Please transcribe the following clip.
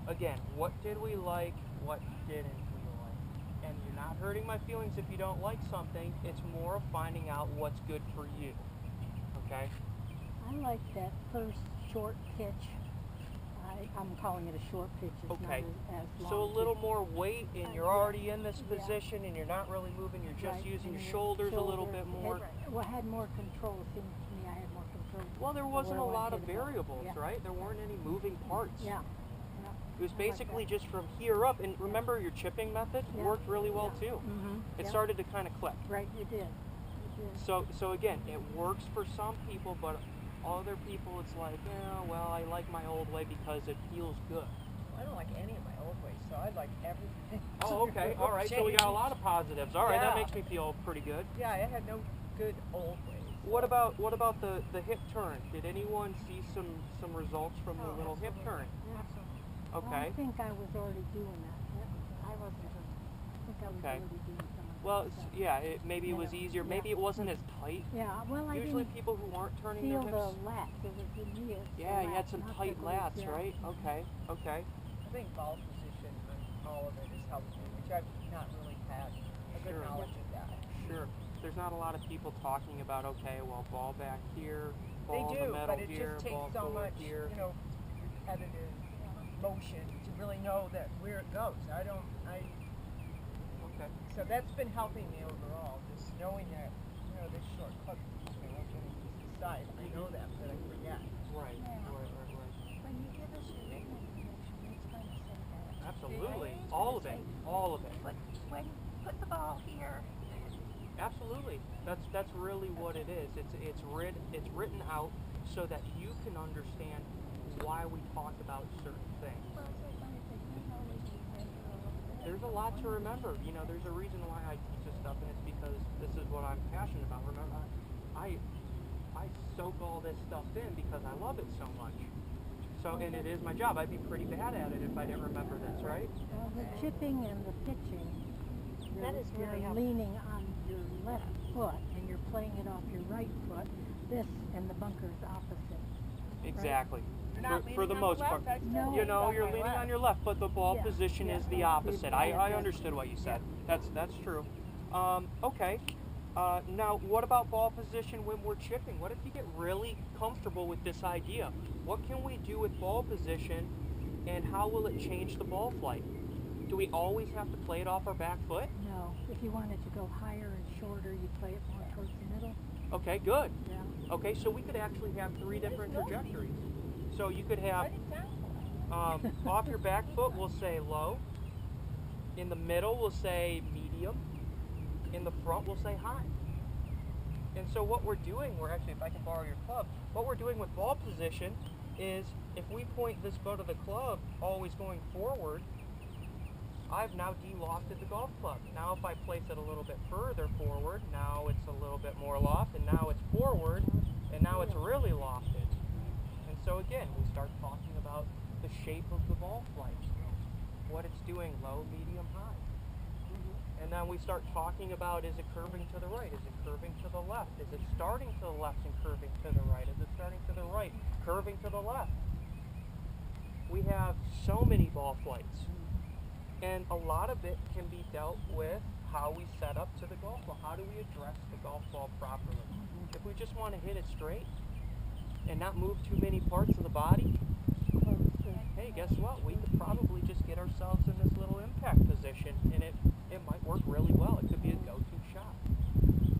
again, what did we like, what didn't we like? And you're not hurting my feelings if you don't like something. It's more of finding out what's good for you. Okay? I like that first short pitch. I'm calling it a short pitch. It's Okay. not as long. So a little more weight, and you're yeah. already in this Yeah. position, and you're not really moving. You're just Right, using and your shoulders a little bit more. Well, I had more control. It seems to me I had more control. Well, there wasn't a where I lot of wanted to go. variables, Yeah. right? There weren't any moving parts. Yeah. It was I like basically that. just from here up. And remember, your chipping method Yeah. worked really well too. Mm-hmm. It started to kind of click. Right, it did. It did. So again, it works for some people, but other people, it's like, yeah, well, I like my old way because it feels good. I don't like any of my old ways, so I like everything. Oh, okay, all right. So we got a lot of positives. All right, that Yeah. makes me feel pretty good. Yeah, I had no good old ways. What about the hip turn? Did anyone see some results from the little hip turn? Yeah. Okay. I think I was already doing that. I wasn't. I think I was Okay. already doing some of that Well, stuff. yeah, maybe it was easier. Yeah. Maybe it wasn't as tight. Yeah, well, I Usually didn't people who weren't turning their feel hips. the lats. It was in here. Yeah, you had some tight lats, yeah. right? Okay, okay. I think ball position and all of it has helped me, which I've not really had a good Sure. knowledge of that. Sure. There's not a lot of people talking about, okay, well, ball back here, They ball in the do, middle but it here, just ball takes so forward much, here. repetitive motion to really know that where it goes. Okay. So that's been helping me overall, just knowing that, this shortcut, getting to the side. I know that, but I forget. Right, Yeah. right. When you give us your written information, it's going to say that. Absolutely. All of it. All of it. When you put the ball here. Absolutely. That's really what it is. It's written out so that you can understand why we talk about certain things. There's a lot to remember. There's a reason why I teach this stuff, and it's because this is what I'm passionate about. Remember, I soak all this stuff in because I love it so much. So, and it is my job. I'd be pretty bad at it if I didn't remember this, right? Well, the chipping and the pitching, That is you're really helpful. leaning on your left foot and you're playing it off your right foot. This and the bunker is opposite. Exactly. You're not For the leaning on most the left, part. that's No. still You're on my leaning left. on your left, but the ball Yeah. position Yeah. is the Yeah. opposite. Yeah. I understood what you said. That's true. Okay. Now, what about ball position when we're chipping? What if you get really comfortable with this idea? What can we do with ball position, and how will it change the ball flight? Do we always have to play it off our back foot? No, if you wanted to go higher and shorter, you play it more towards the middle. Okay, good. Yeah. Okay, so we could actually have 3 different trajectories. So you could have Write it down. off your back foot, we'll say low. In the middle, we'll say medium. In the front, we'll say high. And so what we're doing, if I can borrow your club, what we're doing with ball position is if we point this butt of the club always going forward, I've now de-lofted the golf club. Now if I place it a little bit further forward, now it's a little bit more loft, and now it's forward, and now it's really lofted. And so again, we start talking about the shape of the ball flight, what it's doing low, medium, high. And then we start talking about, is it curving to the right? Is it curving to the left? Is it starting to the left and curving to the right? Is it starting to the right, curving to the left? We have so many ball flights. And a lot of it can be dealt with how we set up to the golf ball. How do we address the golf ball properly? If we just want to hit it straight and not move too many parts of the body, hey, guess what? We could probably just get ourselves in this little impact position, and it might work really well.